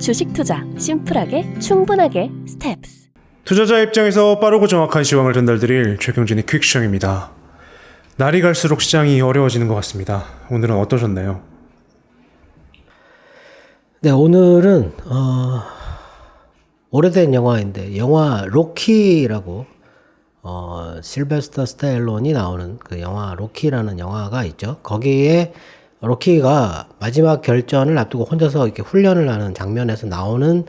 주식 투자 심플하게 충분하게 스텝스. 투자자 입장에서 빠르고 정확한 시황을 전달드릴 최경진의 퀵시황입니다. 날이 갈수록 시장이 어려워지는 것 같습니다. 오늘은 어떠셨나요? 네, 오늘은 오래된 영화인데 영화 로키라고 실베스터 스텔론이 나오는 그 영화 로키라는 영화가 있죠. 거기에 로키가 마지막 결전을 앞두고 혼자서 이렇게 훈련을 하는 장면에서 나오는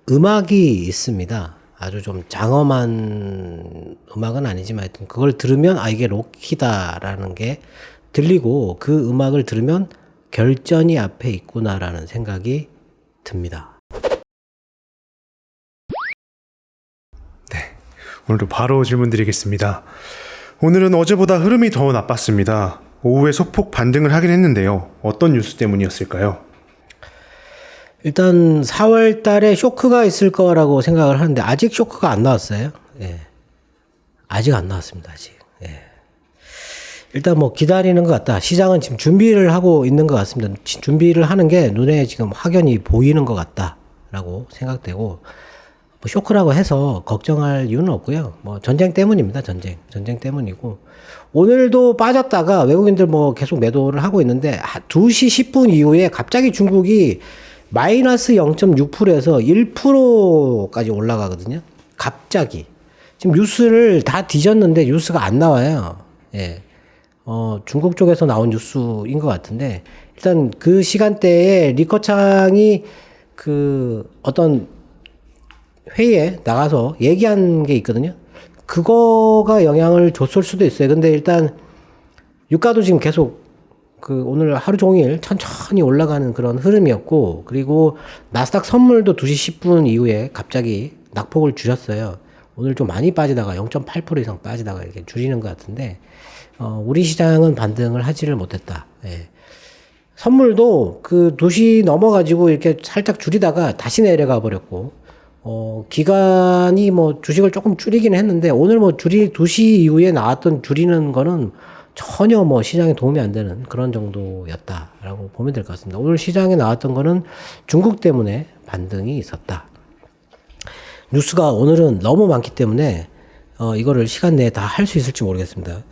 음악이 있습니다. 아주 좀 장엄한 음악은 아니지만 하여튼 그걸 들으면 이게 로키다라는 게 들리고 그 음악을 들으면 결전이 앞에 있구나라는 생각이 듭니다. 네, 오늘도 바로 질문 드리겠습니다. 오늘은 어제보다 흐름이 더 나빴습니다. 오후에 소폭 반등을 하긴 했는데요. 어떤 뉴스 때문이었을까요? 일단 4월 달에 쇼크가 있을 거라고 생각을 하는데 아직 쇼크가 안 나왔어요. 예. 아직 안 나왔습니다. 아직. 예. 일단 뭐 기다리는 것 같다. 시장은 지금 준비를 하고 있는 것 같습니다. 준비를 하는 게 눈에 지금 확연히 보이는 것 같다라고 생각되고 뭐 쇼크라고 해서 걱정할 이유는 없고요. 뭐 전쟁 때문입니다. 전쟁 때문이고 오늘도 빠졌다가 외국인들 뭐 계속 매도를 하고 있는데 2시 10분 이후에 갑자기 중국이 마이너스 0.6%에서 1%까지 올라가거든요. 갑자기. 지금 뉴스를 다 뒤졌는데 뉴스가 안 나와요. 예. 중국 쪽에서 나온 뉴스인 것 같은데, 일단 그 시간대에 리커창이 그 어떤 회의에 나가서 얘기한 게 있거든요. 그거가 영향을 줬을 수도 있어요. 근데 일단 유가도 지금 계속 그 오늘 하루 종일 천천히 올라가는 그런 흐름이었고, 그리고 나스닥 선물도 2시 10분 이후에 갑자기 낙폭을 줄였어요. 오늘 좀 많이 빠지다가 0.8% 이상 빠지다가 이렇게 줄이는 것 같은데, 우리 시장은 반등을 하지를 못했다. 예. 선물도 그 2시 넘어가지고 이렇게 살짝 줄이다가 다시 내려가 버렸고, 기간이 뭐 주식을 조금 줄이긴 했는데, 오늘 뭐 2시 이후에 나왔던 줄이는 거는 전혀 뭐 시장에 도움이 안 되는 그런 정도였다라고 보면 될 것 같습니다. 오늘 시장에 나왔던 거는 중국 때문에 반등이 있었다. 뉴스가 오늘은 너무 많기 때문에 이거를 시간 내에 다 할 수 있을지 모르겠습니다.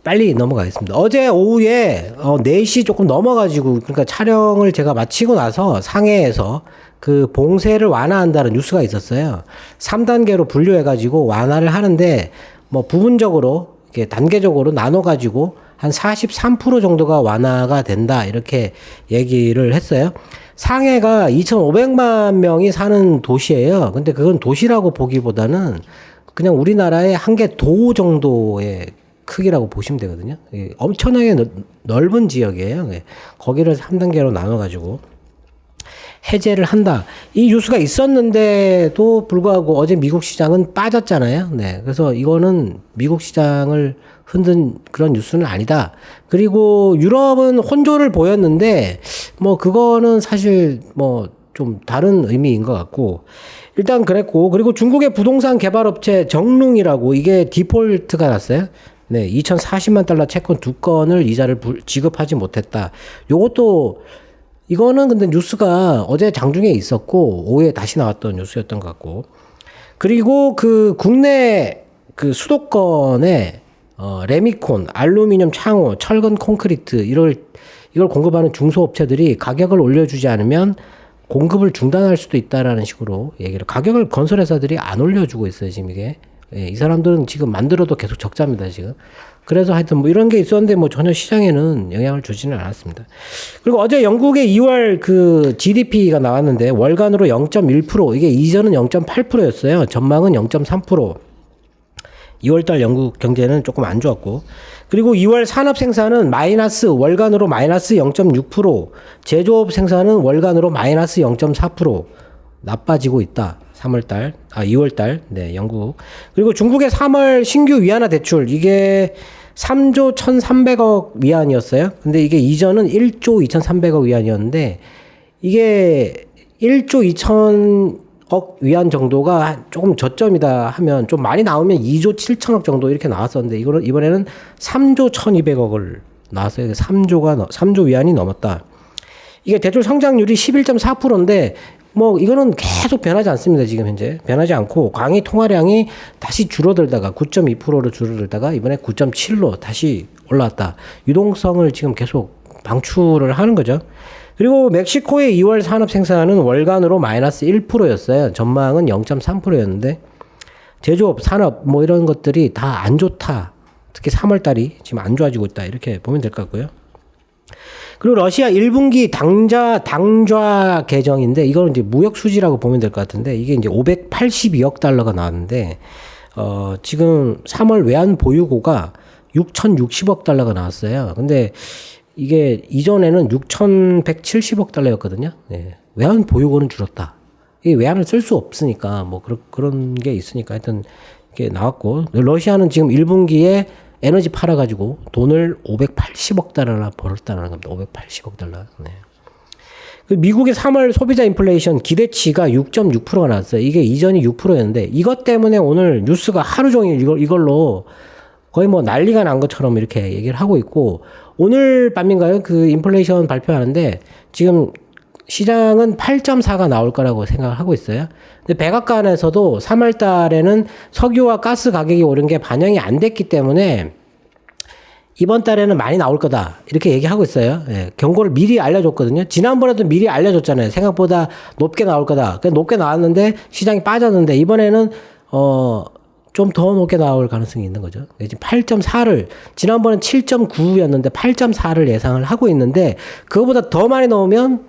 빨리 넘어가겠습니다. 어제 오후에 4시 조금 넘어가지고, 그러니까 촬영을 제가 마치고 나서 상해에서 그 봉쇄를 완화한다는 뉴스가 있었어요. 3단계로 분류해가지고 완화를 하는데 뭐 부분적으로 이렇게 단계적으로 나눠가지고 한 43% 정도가 완화가 된다 이렇게 얘기를 했어요. 상해가 2,500만 명이 사는 도시예요. 근데 그건 도시라고 보기보다는 그냥 우리나라의 한 개 도 정도의 크기라고 보시면 되거든요. 엄청나게 넓은 지역이에요. 거기를 3단계로 나눠가지고 해제를 한다. 이 뉴스가 있었는데도 불구하고 어제 미국 시장은 빠졌잖아요. 네. 그래서 이거는 미국 시장을 흔든 그런 뉴스는 아니다. 그리고 유럽은 혼조를 보였는데 뭐 그거는 사실 뭐 좀 다른 의미인 것 같고, 일단 그랬고, 그리고 중국의 부동산 개발업체 정룽이라고 이게 디폴트가 났어요. 네. 2,040만 달러 채권 2건을 이자를 지급하지 못했다. 요것도 이거는 근데 뉴스가 어제 장중에 있었고 오후에 다시 나왔던 뉴스였던 것 같고, 그리고 그 국내 그 수도권에 레미콘, 알루미늄 창호, 철근 콘크리트 이걸 공급하는 중소업체들이 가격을 올려주지 않으면 공급을 중단할 수도 있다라는 식으로 얘기를, 가격을 건설회사들이 안 올려주고 있어요 지금 이게. 이 사람들은 지금 만들어도 계속 적자입니다 지금. 그래서 하여튼 뭐 이런 게 있었는데 뭐 전혀 시장에는 영향을 주지는 않았습니다. 그리고 어제 영국의 2월 그 GDP가 나왔는데 월간으로 0.1%, 이게 이전은 0.8%였어요. 전망은 0.3%. 2월달 영국 경제는 조금 안 좋았고, 그리고 2월 산업 생산은 월간으로 마이너스 0.6%, 제조업 생산은 월간으로 마이너스 0.4% 나빠지고 있다. 2월달, 네, 영국. 그리고 중국의 3월 신규 위안화 대출, 이게 3조 1,300억 위안이었어요. 근데 이게 이전은 1조 2,300억 위안이었는데, 이게 1조 2,000억 위안 정도가 조금 저점이다 하면, 좀 많이 나오면 2조 7천억 정도 이렇게 나왔었는데, 이번에는 3조 1,200억을 나왔어요. 3조 위안이 넘었다. 이게 대출 성장률이 11.4%인데 뭐 이거는 계속 변하지 않습니다. 지금 현재 변하지 않고 광의 통화량이 다시 줄어들다가 9.2%로 줄어들다가 이번에 9.7로 다시 올라왔다. 유동성을 지금 계속 방출을 하는 거죠. 그리고 멕시코의 2월 산업 생산은 월간으로 마이너스 1%였어요. 전망은 0.3%였는데 제조업, 산업 뭐 이런 것들이 다 안 좋다. 특히 3월 달이 지금 안 좋아지고 있다. 이렇게 보면 될 것 같고요. 그리고 러시아 1분기 당좌 계정인데 이거는 이제 무역 수지라고 보면 될 것 같은데 이게 이제 582억 달러가 나왔는데 지금 3월 외환 보유고가 6,060억 달러가 나왔어요. 근데 이게 이전에는 6,170억 달러였거든요. 네. 외환 보유고는 줄었다. 이 외환을 쓸 수 없으니까 뭐 그런 게 있으니까 하여튼 이게 나왔고 러시아는 지금 1분기에 에너지 팔아가지고 돈을 580억 달러나 벌었다는 겁니다. 580억 달러. 네. 미국의 3월 소비자 인플레이션 기대치가 6.6%가 나왔어요. 이게 이전이 6%였는데 이것 때문에 오늘 뉴스가 하루 종일 이걸로 거의 뭐 난리가 난 것처럼 이렇게 얘기를 하고 있고 오늘 밤인가요? 그 인플레이션 발표하는데 지금 시장은 8.4가 나올 거라고 생각을 하고 있어요. 근데 백악관에서도 3월 달에는 석유와 가스 가격이 오른 게 반영이 안 됐기 때문에 이번 달에는 많이 나올 거다. 이렇게 얘기하고 있어요. 예, 경고를 미리 알려줬거든요. 지난번에도 미리 알려줬잖아요. 생각보다 높게 나올 거다. 높게 나왔는데 시장이 빠졌는데 이번에는 좀 더 높게 나올 가능성이 있는 거죠. 지금 8.4를 지난번엔 7.9였는데 8.4를 예상을 하고 있는데 그거보다 더 많이 넣으면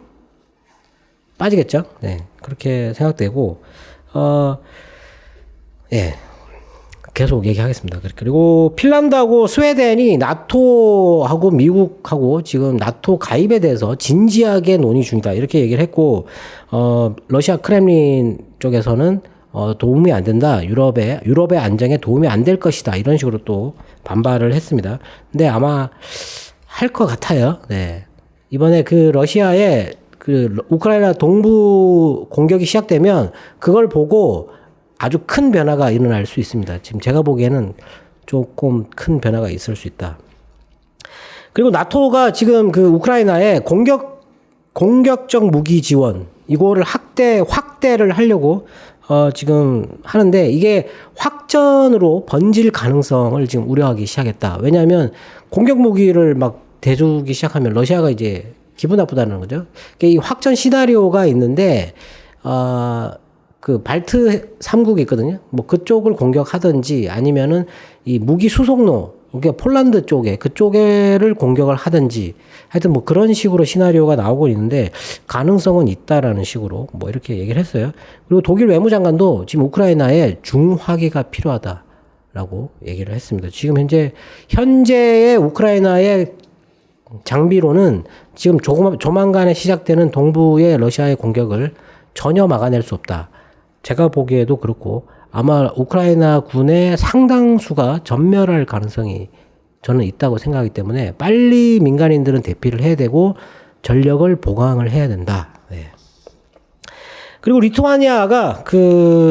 빠지겠죠. 네. 그렇게 생각되고, 예. 계속 얘기하겠습니다. 그리고 핀란드하고 스웨덴이 나토하고 미국하고 지금 나토 가입에 대해서 진지하게 논의 중이다. 이렇게 얘기를 했고, 러시아 크렘린 쪽에서는 도움이 안 된다. 유럽의 안정에 도움이 안 될 것이다. 이런 식으로 또 반발을 했습니다. 근데 아마 할 것 같아요. 네. 이번에 그 러시아의 그 우크라이나 동부 공격이 시작되면 그걸 보고 아주 큰 변화가 일어날 수 있습니다. 지금 제가 보기에는 조금 큰 변화가 있을 수 있다. 그리고 나토가 지금 그 우크라이나에 공격적 무기 지원 이거를 확대를 하려고 지금 하는데 이게 확전으로 번질 가능성을 지금 우려하기 시작했다. 왜냐하면 공격 무기를 막 대주기 시작하면 러시아가 이제 기분 나쁘다는 거죠. 이 확전 시나리오가 있는데, 그 발트 3국이 있거든요. 뭐 그쪽을 공격하든지 아니면은 이 무기 수송로, 그러니까 폴란드 그쪽에를 공격을 하든지 하여튼 뭐 그런 식으로 시나리오가 나오고 있는데 가능성은 있다라는 식으로 뭐 이렇게 얘기를 했어요. 그리고 독일 외무장관도 지금 우크라이나에 중화기가 필요하다라고 얘기를 했습니다. 지금 현재의 우크라이나의 장비로는 지금 조만간에 시작되는 동부의 러시아의 공격을 전혀 막아낼 수 없다. 제가 보기에도 그렇고 아마 우크라이나 군의 상당수가 전멸할 가능성이 저는 있다고 생각하기 때문에 빨리 민간인들은 대피를 해야 되고 전력을 보강을 해야 된다. 네. 그리고 리투아니아가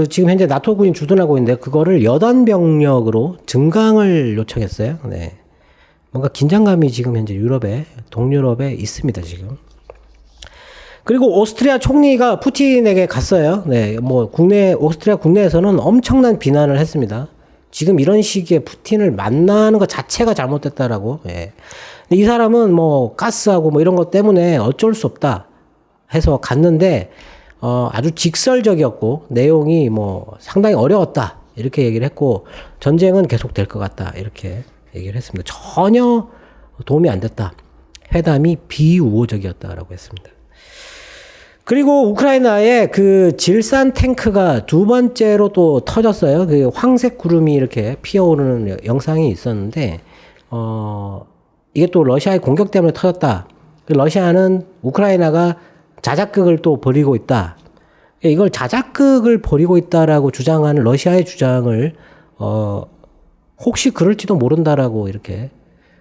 지금 현재 나토군이 주둔하고 있는데 그거를 여단 병력으로 증강을 요청했어요. 네. 뭔가 긴장감이 지금 현재 동유럽에 있습니다, 지금. 그리고 오스트리아 총리가 푸틴에게 갔어요. 네, 뭐 오스트리아 국내에서는 엄청난 비난을 했습니다. 지금 이런 시기에 푸틴을 만나는 것 자체가 잘못됐다라고. 예. 근데 이 사람은 뭐 가스하고 뭐 이런 것 때문에 어쩔 수 없다 해서 갔는데 아주 직설적이었고 내용이 뭐 상당히 어려웠다 이렇게 얘기를 했고 전쟁은 계속 될 것 같다 이렇게 얘기를 했습니다. 전혀 도움이 안 됐다. 회담이 비우호적이었다라고 했습니다. 그리고 우크라이나의 그 질산 탱크가 두 번째로 또 터졌어요. 그 황색 구름이 이렇게 피어오르는 영상이 있었는데, 이게 또 러시아의 공격 때문에 터졌다. 러시아는 우크라이나가 자작극을 또 벌이고 있다. 이걸 자작극을 벌이고 있다라고 주장하는 러시아의 주장을, 혹시 그럴지도 모른다라고 이렇게.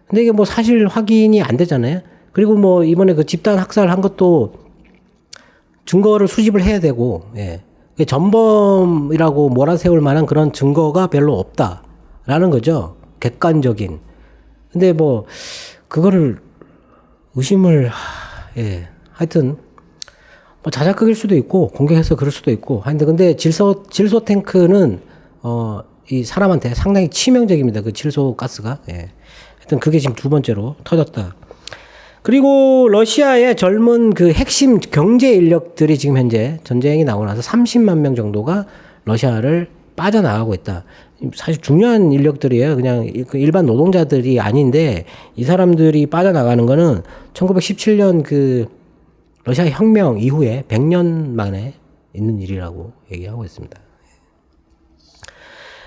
근데 이게 뭐 사실 확인이 안 되잖아요. 그리고 뭐 이번에 그 집단 학살한 것도 증거를 수집을 해야 되고, 예. 전범이라고 몰아세울 만한 그런 증거가 별로 없다라는 거죠. 객관적인. 근데 뭐, 그거를 의심을, 예. 하여튼, 뭐 자작극일 수도 있고 공격해서 그럴 수도 있고 하는데 근데 질소 탱크는 이 사람한테 상당히 치명적입니다. 그 질소 가스가. 예. 하여튼 그게 지금 두 번째로 터졌다. 그리고 러시아의 젊은 그 핵심 경제 인력들이 지금 현재 전쟁이 나고 나서 30만 명 정도가 러시아를 빠져나가고 있다. 사실 중요한 인력들이에요. 그냥 일반 노동자들이 아닌데 이 사람들이 빠져나가는 거는 1917년 그 러시아 혁명 이후에 100년 만에 있는 일이라고 얘기하고 있습니다.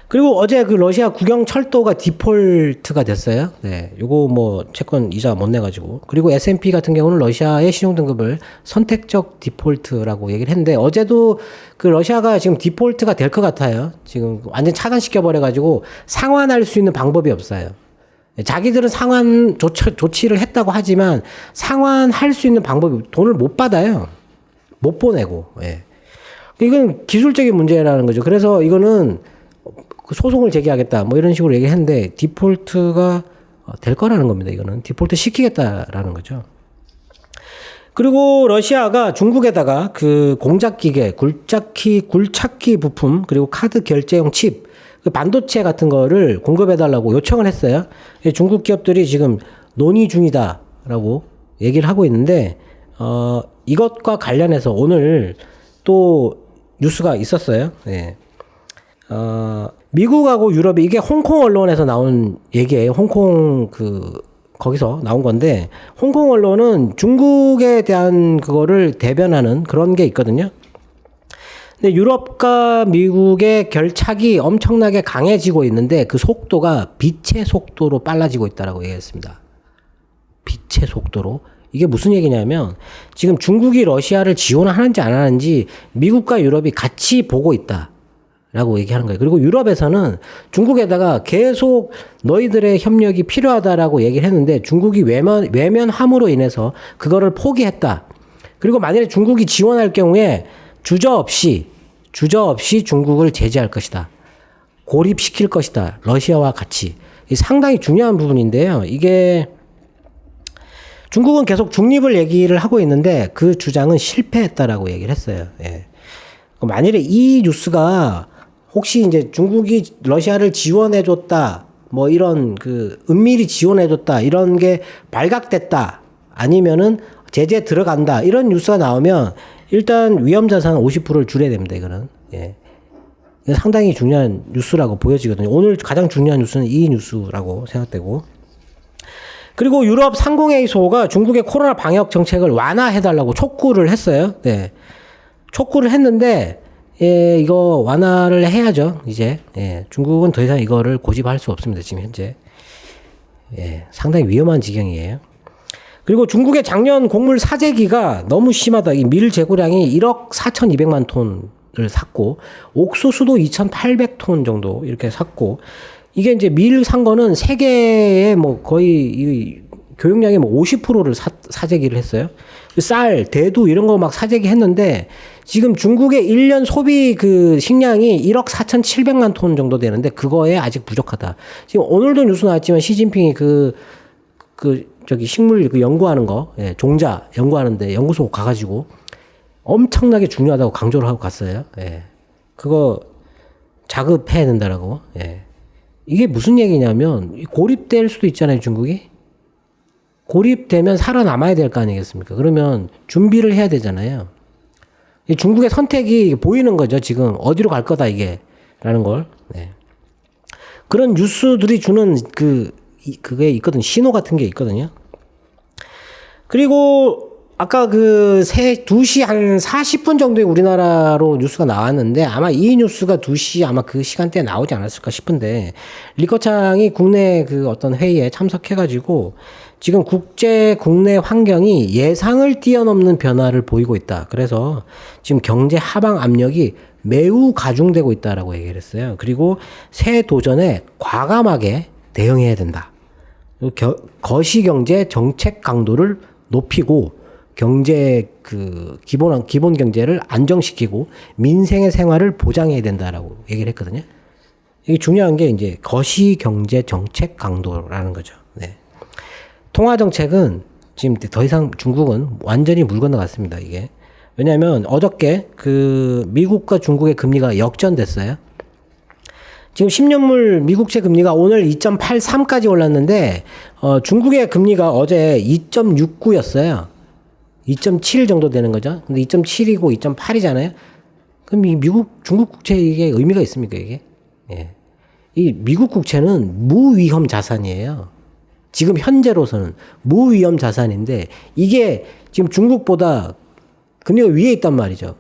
그리고 어제 그 러시아 국영 철도가 디폴트가 됐어요. 네. 요거 뭐 채권 이자 못 내가지고. 그리고 S&P 같은 경우는 러시아의 신용등급을 선택적 디폴트라고 얘기를 했는데 어제도 그 러시아가 지금 디폴트가 될 것 같아요. 지금 완전 차단시켜버려가지고 상환할 수 있는 방법이 없어요. 자기들은 상환 조치를 했다고 하지만 상환할 수 있는 방법이 돈을 못 받아요. 못 보내고. 예. 이건 기술적인 문제라는 거죠. 그래서 이거는 소송을 제기하겠다 뭐 이런 식으로 얘기했는데 디폴트가 될 거라는 겁니다. 이거는 디폴트 시키겠다라는 거죠. 그리고 러시아가 중국에다가 그 공작 기계, 굴착기 부품 그리고 카드 결제용 칩, 그 반도체 같은 거를 공급해달라고 요청을 했어요. 중국 기업들이 지금 논의 중이다라고 얘기를 하고 있는데 이것과 관련해서 오늘 또 뉴스가 있었어요. 네. 미국하고 유럽이 이게 홍콩 언론에서 나온 얘기예요. 홍콩 거기서 나온 건데 홍콩 언론은 중국에 대한 그거를 대변하는 그런 게 있거든요. 근데 유럽과 미국의 결착이 엄청나게 강해지고 있는데 그 속도가 빛의 속도로 빨라지고 있다라고 얘기했습니다. 빛의 속도로. 이게 무슨 얘기냐면 지금 중국이 러시아를 지원하는지 안 하는지 미국과 유럽이 같이 보고 있다. 라고 얘기하는 거예요. 그리고 유럽에서는 중국에다가 계속 너희들의 협력이 필요하다라고 얘기를 했는데 중국이 외면함으로 인해서 그거를 포기했다. 그리고 만약에 중국이 지원할 경우에 주저없이 중국을 제재할 것이다. 고립시킬 것이다. 러시아와 같이. 상당히 중요한 부분인데요. 이게 중국은 계속 중립을 얘기를 하고 있는데 그 주장은 실패했다라고 얘기를 했어요. 예. 만일에 이 뉴스가 혹시 이제 중국이 러시아를 지원해줬다, 뭐 이런 은밀히 지원해줬다, 이런 게 발각됐다, 아니면은 제재 들어간다, 이런 뉴스가 나오면 일단 위험자산 50%를 줄여야 됩니다, 이거는. 예. 상당히 중요한 뉴스라고 보여지거든요. 오늘 가장 중요한 뉴스는 이 뉴스라고 생각되고. 그리고 유럽 상공회의소가 중국의 코로나 방역 정책을 완화해달라고 촉구를 했어요. 네. 촉구를 했는데, 예, 이거 완화를 해야죠, 이제. 예, 중국은 더 이상 이거를 고집할 수 없습니다, 지금 현재. 예, 상당히 위험한 지경이에요. 그리고 중국의 작년 곡물 사재기가 너무 심하다. 이 밀 재고량이 1억 4,200만 톤을 샀고, 옥수수도 2,800톤 정도 이렇게 샀고, 이게 이제 밀 산 거는 세계의 뭐 거의 이 교육량의 뭐 50%를 사재기를 했어요. 쌀, 대두 이런 거 막 사재기 했는데 지금 중국의 1년 소비 식량이 1억 4,700만 톤 정도 되는데 그거에 아직 부족하다. 지금 오늘도 뉴스 나왔지만 시진핑이 저기 식물 연구하는 거, 예, 종자 연구하는데 연구소 가가지고 엄청나게 중요하다고 강조를 하고 갔어요. 예. 그거 자급해야 된다라고. 예. 이게 무슨 얘기냐면 고립될 수도 있잖아요, 중국이. 고립되면 살아남아야 될 거 아니겠습니까? 그러면 준비를 해야 되잖아요. 중국의 선택이 보이는 거죠, 지금. 어디로 갈 거다, 이게. 라는 걸. 네. 그런 뉴스들이 주는 그게 있거든요. 신호 같은 게 있거든요. 그리고 아까 2시 한 40분 정도에 우리나라로 뉴스가 나왔는데 아마 이 뉴스가 2시 아마 그 시간대에 나오지 않았을까 싶은데 리커창이 국내 어떤 회의에 참석해가지고 지금 국내 환경이 예상을 뛰어넘는 변화를 보이고 있다. 그래서 지금 경제 하방 압력이 매우 가중되고 있다라고 얘기를 했어요. 그리고 새 도전에 과감하게 대응해야 된다. 거시경제 정책 강도를 높이고 경제 기본 경제를 안정시키고 민생의 생활을 보장해야 된다라고 얘기를 했거든요. 이게 중요한 게 이제 거시경제 정책 강도라는 거죠. 네. 통화 정책은 지금 더 이상 중국은 완전히 물 건너갔습니다. 이게 왜냐하면 어저께 그 미국과 중국의 금리가 역전됐어요. 지금 10년물 미국채 금리가 오늘 2.83까지 올랐는데 중국의 금리가 어제 2.69였어요. 2.7 정도 되는 거죠. 근데 2.7이고 2.8이잖아요. 그럼 이 중국 국채 이게 의미가 있습니까, 이게? 예. 이 미국 국채는 무위험 자산이에요. 지금 현재로서는 무위험 자산인데 이게 지금 중국보다 금리가 위에 있단 말이죠.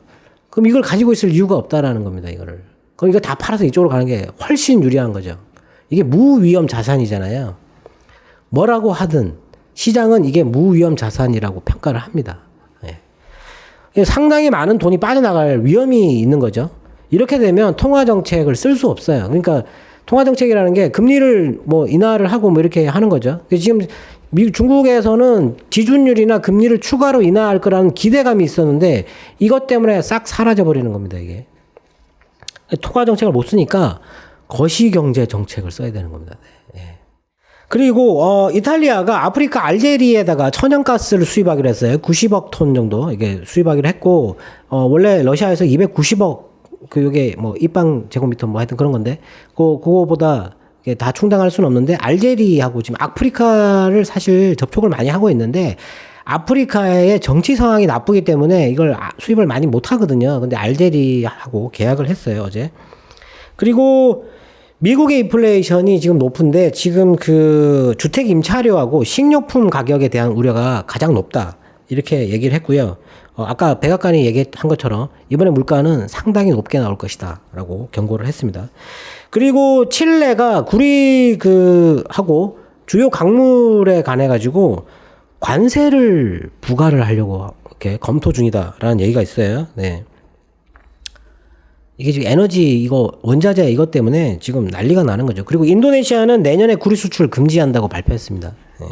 그럼 이걸 가지고 있을 이유가 없다라는 겁니다, 이거를. 그럼 이거 다 팔아서 이쪽으로 가는 게 훨씬 유리한 거죠. 이게 무위험 자산이잖아요. 뭐라고 하든 시장은 이게 무위험 자산이라고 평가를 합니다. 예. 상당히 많은 돈이 빠져나갈 위험이 있는 거죠. 이렇게 되면 통화정책을 쓸 수 없어요. 그러니까 통화정책이라는 게 금리를 뭐 인하를 하고 뭐 이렇게 하는 거죠. 지금 중국에서는 지준율이나 금리를 추가로 인하할 거라는 기대감이 있었는데 이것 때문에 싹 사라져 버리는 겁니다, 이게. 통화 정책을 못 쓰니까 거시경제 정책을 써야 되는 겁니다. 네. 그리고 이탈리아가 아프리카 알제리에다가 천연가스를 수입하기로 했어요. 90억 톤 정도 이게 수입하기로 했고 원래 러시아에서 290억 요게 뭐 입방 제곱미터 뭐 하여튼 그런 건데 그거보다 다 충당할 수는 없는데 알제리하고 지금 아프리카를 사실 접촉을 많이 하고 있는데 아프리카의 정치 상황이 나쁘기 때문에 이걸 수입을 많이 못 하거든요. 근데 알제리하고 계약을 했어요, 어제. 그리고 미국의 인플레이션이 지금 높은데 지금 그 주택 임차료하고 식료품 가격에 대한 우려가 가장 높다. 이렇게 얘기를 했고요. 아까 백악관이 얘기한 것처럼 이번에 물가는 상당히 높게 나올 것이다. 라고 경고를 했습니다. 그리고 칠레가 하고 주요 광물에 관해 가지고 관세를 부과를 하려고 이렇게 검토 중이다라는 얘기가 있어요. 네. 이게 지금 에너지 원자재 이것 때문에 지금 난리가 나는 거죠. 그리고 인도네시아는 내년에 구리 수출 금지한다고 발표했습니다. 네.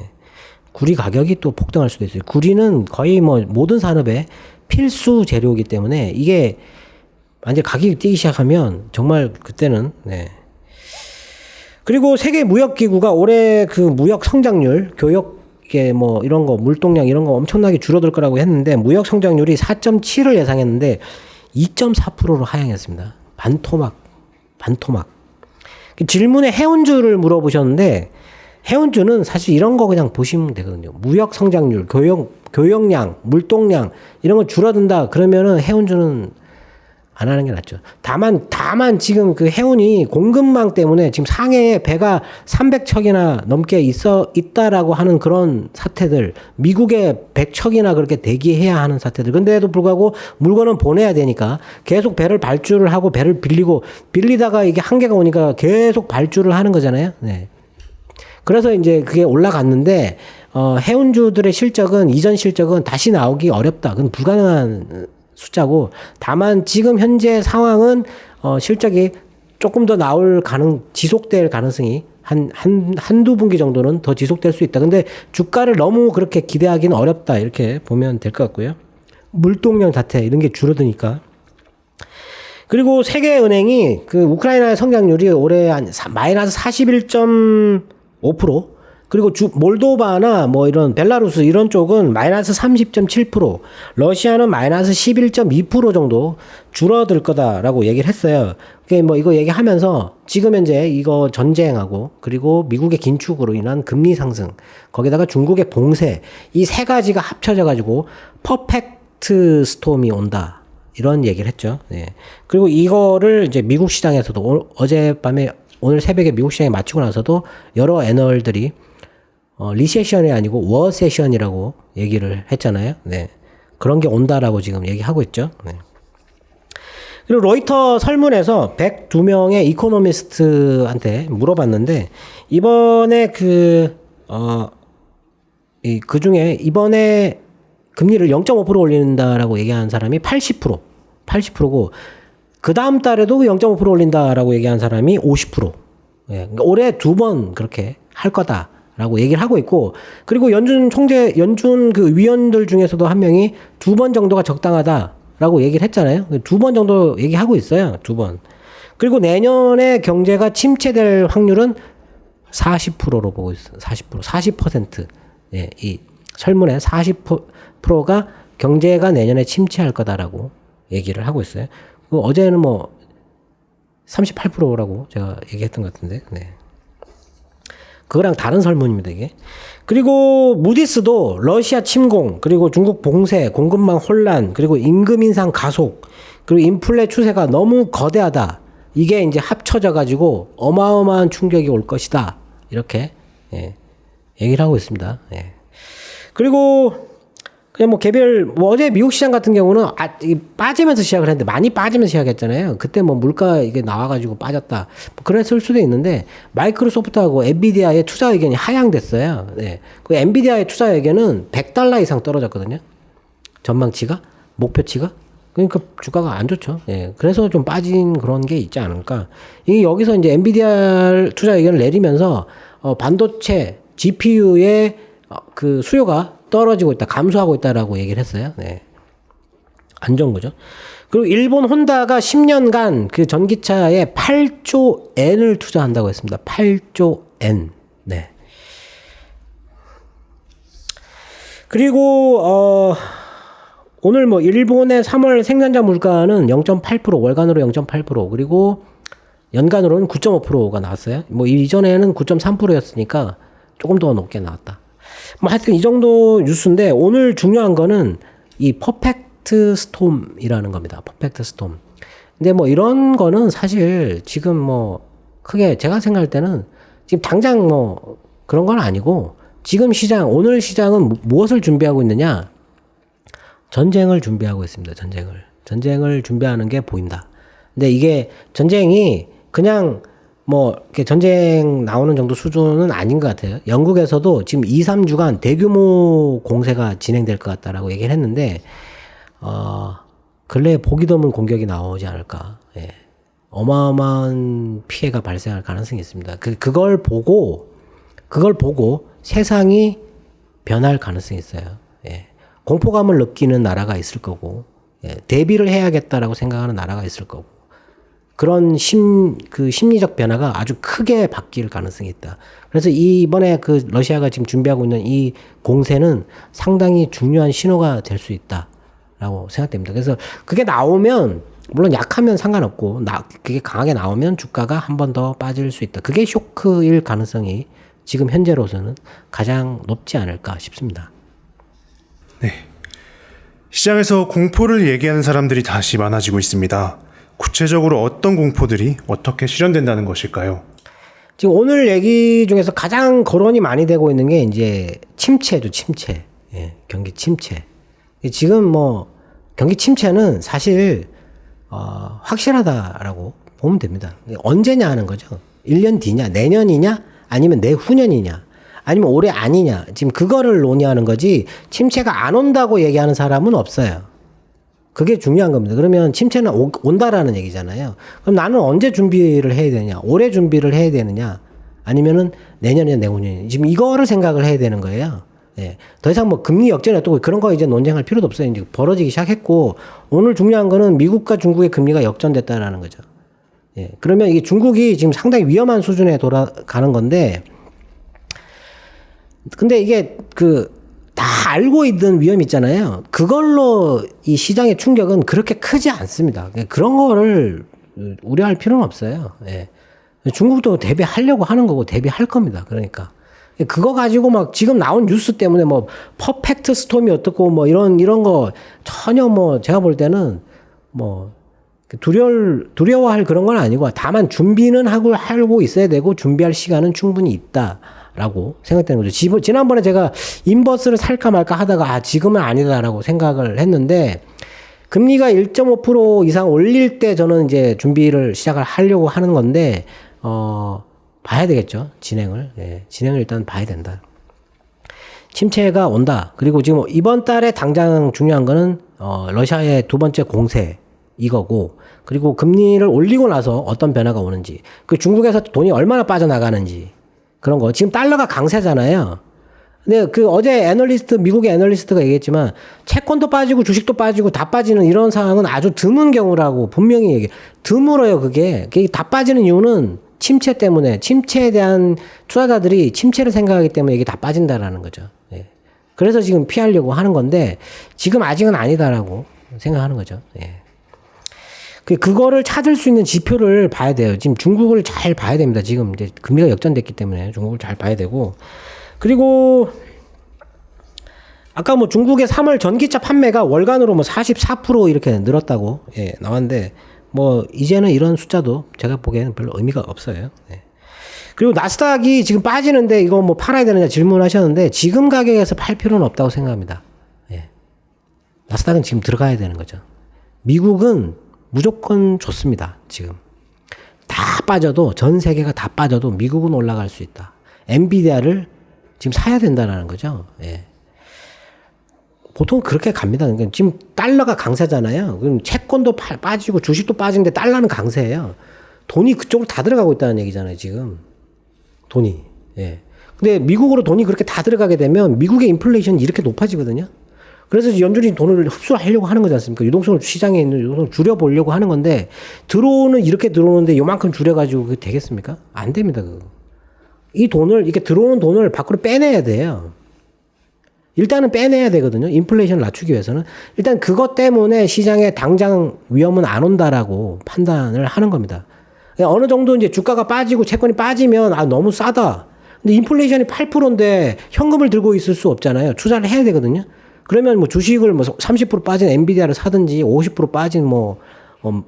구리 가격이 또 폭등할 수도 있어요. 구리는 거의 뭐 모든 산업의 필수 재료이기 때문에 이게 완전 가격이 뛰기 시작하면 정말 그때는 네. 그리고 세계 무역기구가 올해 그 무역 성장률, 교역계 뭐 이런 거, 물동량 이런 거 엄청나게 줄어들 거라고 했는데 무역 성장률이 4.7을 예상했는데 2.4%로 하향했습니다. 반토막. 질문에 해운주를 물어보셨는데 해운주는 사실 이런 거 그냥 보시면 되거든요. 무역 성장률, 교역량, 물동량 이런 거 줄어든다 그러면은 해운주는 안 하는 게 낫죠. 다만 지금 그 해운이 공급망 때문에 지금 상해에 배가 300척이나 넘게 있다라고 하는 그런 사태들, 미국에 100척이나 그렇게 대기해야 하는 사태들. 근데도 불구하고 물건은 보내야 되니까 계속 배를 발주를 하고 배를 빌리다가 이게 한계가 오니까 계속 발주를 하는 거잖아요. 네. 그래서 이제 그게 올라갔는데 해운주들의 실적은 이전 실적은 다시 나오기 어렵다. 그건 불가능한 숫자고 다만 지금 현재 상황은 실적이 조금 더 지속될 가능성이 한두 분기 정도는 더 지속될 수 있다. 근데 주가를 너무 그렇게 기대하기는 어렵다. 이렇게 보면 될 것 같고요. 물동량 자체 이런 게 줄어드니까. 그리고 세계은행이 그 우크라이나의 성장률이 올해 한 마이너스 41.5%, 그리고 몰도바나 뭐 이런 벨라루스 이런 쪽은 마이너스 30.7%, 러시아는 마이너스 11.2% 정도 줄어들 거다라고 얘기를 했어요. 그게 뭐 이거 얘기하면서 지금 현재 이거 전쟁하고 그리고 미국의 긴축으로 인한 금리 상승, 거기다가 중국의 봉쇄, 이 세 가지가 합쳐져 가지고 퍼펙트 스톰이 온다. 이런 얘기를 했죠. 네. 그리고 이거를 이제 미국 시장에서도 어젯밤에 오늘 새벽에 미국 시장에 마치고 나서도 여러 애널들이 리세션이 아니고 워세션이라고 얘기를 했잖아요. 네. 그런 게 온다라고 지금 얘기하고 있죠. 네. 그리고 로이터 설문에서 102명의 이코노미스트한테 물어봤는데 이번에 그 중에 이번에 금리를 0.5% 올린다라고 얘기한 사람이 80%고 그 다음 달에도 0.5% 올린다라고 얘기한 사람이 50%. 예. 그러니까 올해 2번 그렇게 할 거다라고 얘기를 하고 있고, 그리고 연준 그 위원들 중에서도 한 명이 2번 정도가 적당하다라고 얘기를 했잖아요. 2번 정도 얘기하고 있어요. 2번. 그리고 내년에 경제가 침체될 확률은 40%로 보고 있어요. 40%. 예. 이 설문에 40%가 경제가 내년에 침체할 거다라고 얘기를 하고 있어요. 어제는 뭐 38%라고 제가 얘기했던 것 같은데, 네. 그거랑 다른 설문입니다, 이게. 그리고 무디스도 러시아 침공, 그리고 중국 봉쇄, 공급망 혼란, 그리고 임금 인상 가속, 그리고 인플레 추세가 너무 거대하다. 이게 이제 합쳐져 가지고 어마어마한 충격이 올 것이다. 이렇게 예, 얘기를 하고 있습니다. 예. 그리고 그냥 뭐 개별 뭐 어제 미국 시장 같은 경우는 빠지면서 시작을 했는데 많이 빠지면서 시작했잖아요. 그때 뭐 물가 이게 나와가지고 빠졌다. 뭐 그랬을 수도 있는데 마이크로소프트하고 엔비디아의 투자 의견이 하향됐어요. 네. 그 엔비디아의 투자 의견은 $100 이상 떨어졌거든요. 전망치가 목표치가. 그러니까 주가가 안 좋죠. 예. 그래서 좀 빠진 그런 게 있지 않을까. 이게 여기서 이제 엔비디아 투자 의견을 내리면서 반도체 GPU의 그 수요가 떨어지고 있다, 감소하고 있다라고 얘기를 했어요. 네. 안 좋은 거죠. 그리고 일본 혼다가 10년간 그 전기차에 8조 엔을 투자한다고 했습니다. 8조 엔. 네. 그리고 오늘 뭐 일본의 3월 생산자 물가는 0.8%, 월간으로 0.8%, 그리고 연간으로는 9.5%가 나왔어요. 뭐 이전에는 9.3%였으니까 조금 더 높게 나왔다. 뭐 하여튼 이 정도 뉴스인데 오늘 중요한 거는 이 퍼펙트 스톰이라는 겁니다. 퍼펙트 스톰. 근데 뭐 이런 거는 사실 지금 뭐 크게 제가 생각할 때는 지금 당장 뭐 그런 건 아니고 지금 시장, 오늘 시장은 무엇을 준비하고 있느냐? 전쟁을 준비하고 있습니다. 전쟁을 준비하는 게 보인다. 근데 이게 전쟁이 그냥 뭐 이렇게 전쟁 나오는 정도 수준은 아닌 것 같아요. 영국에서도 지금 2, 3주간 대규모 공세가 진행될 것 같다라고 얘기를 했는데 근래에 보기 드문 공격이 나오지 않을까. 예. 어마어마한 피해가 발생할 가능성이 있습니다. 그걸 보고 세상이 변할 가능성이 있어요. 예. 공포감을 느끼는 나라가 있을 거고, 예. 대비를 해야겠다라고 생각하는 나라가 있을 거고. 그런 심리적 변화가 아주 크게 바뀔 가능성이 있다. 그래서 이번에 그 러시아가 지금 준비하고 있는 이 공세는 상당히 중요한 신호가 될 수 있다라고 생각됩니다. 그래서 그게 나오면, 물론 약하면 상관없고, 그게 강하게 나오면 주가가 한 번 더 빠질 수 있다. 그게 쇼크일 가능성이 지금 현재로서는 가장 높지 않을까 싶습니다. 네. 시장에서 공포를 얘기하는 사람들이 다시 많아지고 있습니다. 구체적으로 어떤 공포들이 어떻게 실현된다는 것일까요? 지금 오늘 얘기 중에서 가장 거론이 많이 되고 있는 게 이제 침체죠, 침체. 예, 경기 침체. 지금 뭐 경기 침체는 사실 확실하다라고 보면 됩니다. 언제냐 하는 거죠. 1년 뒤냐, 내년이냐, 아니면 내후년이냐, 아니면 올해 아니냐. 지금 그거를 논의하는 거지 침체가 안 온다고 얘기하는 사람은 없어요. 그게 중요한 겁니다. 그러면 침체는 온다라는 얘기잖아요. 그럼 나는 언제 준비를 해야 되냐? 올해 준비를 해야 되느냐? 아니면은 내년이냐, 내후년이냐? 지금 이거를 생각을 해야 되는 거예요. 예. 더 이상 뭐 금리 역전이 어떻고 그런 거 이제 논쟁할 필요도 없어요. 이제 벌어지기 시작했고, 오늘 중요한 거는 미국과 중국의 금리가 역전됐다라는 거죠. 예. 그러면 이게 중국이 지금 상당히 위험한 수준에 돌아가는 건데, 근데 이게 다 알고 있는 위험 있잖아요. 그걸로 이 시장의 충격은 그렇게 크지 않습니다. 그런 거를 우려할 필요는 없어요. 예. 중국도 대비하려고 하는 거고 대비할 겁니다. 그러니까. 그거 가지고 막 지금 나온 뉴스 때문에 뭐 퍼펙트 스톰이 어떻고 뭐 이런 거 전혀 뭐 제가 볼 때는 뭐 두려워할 그런 건 아니고 다만 준비는 하고 있어야 되고 준비할 시간은 충분히 있다. 라고 생각되는 거죠. 지난번에 제가 인버스를 살까 말까 하다가 지금은 아니다라고 생각을 했는데 금리가 1.5% 이상 올릴 때 저는 이제 준비를 시작을 하려고 하는 건데 봐야 되겠죠. 진행을. 예, 진행을 일단 봐야 된다. 침체가 온다. 그리고 지금 이번 달에 당장 중요한 거는 러시아의 두 번째 공세 이거고, 그리고 금리를 올리고 나서 어떤 변화가 오는지, 그 중국에서 돈이 얼마나 빠져나가는지 그런 거. 지금 달러가 강세잖아요. 근데 어제 미국의 애널리스트가 얘기했지만 채권도 빠지고 주식도 빠지고 다 빠지는 이런 상황은 아주 드문 경우라고 분명히 드물어요. 그게 다 빠지는 이유는 침체 때문에, 침체에 대한 투자자들이 침체를 생각하기 때문에 이게 다 빠진다라는 거죠. 예. 그래서 지금 피하려고 하는 건데 지금 아직은 아니다라고 생각하는 거죠. 예. 그거를 찾을 수 있는 지표를 봐야 돼요. 지금 중국을 잘 봐야 됩니다. 지금 이제 금리가 역전됐기 때문에 중국을 잘 봐야 되고, 그리고 아까 뭐 중국의 3월 전기차 판매가 월간으로 뭐 44% 이렇게 늘었다고 예, 나왔는데 뭐 이제는 이런 숫자도 제가 보기에는 별로 의미가 없어요. 예. 그리고 나스닥이 지금 빠지는데 이거 뭐 팔아야 되느냐 질문하셨는데 지금 가격에서 팔 필요는 없다고 생각합니다. 예. 나스닥은 지금 들어가야 되는 거죠. 미국은 무조건 좋습니다. 지금 다 빠져도, 전 세계가 다 빠져도 미국은 올라갈 수 있다. 엔비디아를 지금 사야 된다는 거죠. 예. 보통 그렇게 갑니다. 그러니까 지금 달러가 강세잖아요. 그럼 채권도 빠지고 주식도 빠지는데 달러는 강세예요. 돈이 그쪽으로 다 들어가고 있다는 얘기잖아요. 지금 돈이. 예. 근데 미국으로 돈이 그렇게 다 들어가게 되면 미국의 인플레이션이 이렇게 높아지거든요. 그래서 연준이 돈을 흡수하려고 하는 거지 않습니까? 유동성을, 시장에 있는 유동성을 줄여보려고 하는 건데, 들어오는, 이렇게 들어오는데 요만큼 줄여가지고 그게 되겠습니까? 안 됩니다, 그거. 이 돈을, 이렇게 들어오는 돈을 밖으로 빼내야 돼요. 일단은 빼내야 되거든요. 인플레이션을 낮추기 위해서는. 일단 그것 때문에 시장에 당장 위험은 안 온다라고 판단을 하는 겁니다. 어느 정도 이제 주가가 빠지고 채권이 빠지면, 아, 너무 싸다. 근데 인플레이션이 8%인데 현금을 들고 있을 수 없잖아요. 투자를 해야 되거든요. 그러면 뭐 주식을 뭐 30% 빠진 엔비디아를 사든지 50% 빠진 뭐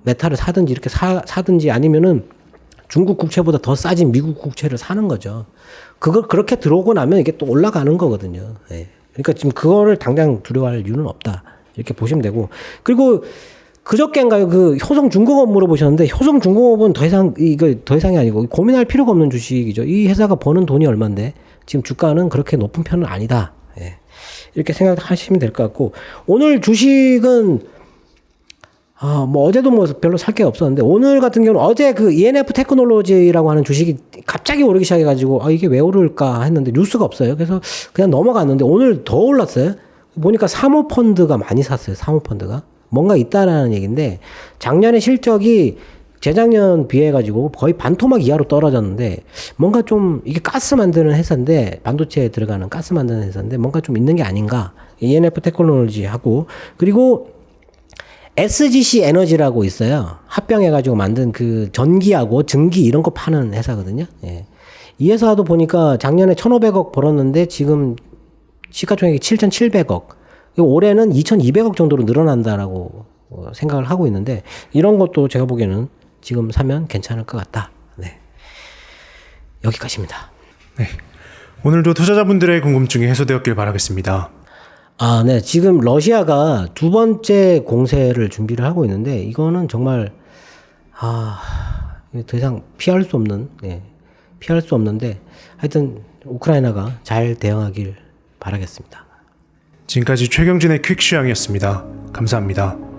메타를 사든지 이렇게 사든지 아니면은 중국 국채보다 더 싸진 미국 국채를 사는 거죠. 그걸 그렇게 들어오고 나면 이게 또 올라가는 거거든요. 예. 그러니까 지금 그거를 당장 두려워할 이유는 없다. 이렇게 보시면 되고. 그리고 그저께인가요? 그 효성중공업 물어보셨는데 효성중공업은 이거 더 이상이 아니고 고민할 필요가 없는 주식이죠. 이 회사가 버는 돈이 얼만데 지금 주가는 그렇게 높은 편은 아니다. 예. 이렇게 생각하시면 될 것 같고, 오늘 주식은 뭐 어제도 뭐 별로 살 게 없었는데 오늘 같은 경우는 어제 그 ENF 테크놀로지라고 하는 주식이 갑자기 오르기 시작해가지고 이게 왜 오를까 했는데 뉴스가 없어요. 그래서 그냥 넘어갔는데 오늘 더 올랐어요. 보니까 사모펀드가 많이 샀어요. 사모펀드가 뭔가 있다라는 얘기인데, 작년에 실적이 재작년 비해가지고 거의 반토막 이하로 떨어졌는데, 뭔가 좀, 이게 가스 만드는 회사인데, 반도체에 들어가는 가스 만드는 회사인데, 뭔가 좀 있는 게 아닌가. ENF 테크놀로지하고, 그리고 SGC 에너지라고 있어요. 합병해가지고 만든 그 전기하고 증기 이런 거 파는 회사거든요. 예. 이 회사도 보니까 작년에 1,500억 벌었는데, 지금 시가총액이 7,700억. 올해는 2,200억 정도로 늘어난다라고 생각을 하고 있는데, 이런 것도 제가 보기에는 지금 사면 괜찮을 것 같다. 네. 여기까지입니다. 네. 오늘도 투자자분들의 궁금증이 해소되었길 바라겠습니다. 네. 지금 러시아가 두 번째 공세를 준비를 하고 있는데, 이거는 정말, 더 이상 피할 수 없는, 피할 수 없는데, 하여튼, 우크라이나가 잘 대응하길 바라겠습니다. 지금까지 최경진의 퀵시황이었습니다. 감사합니다.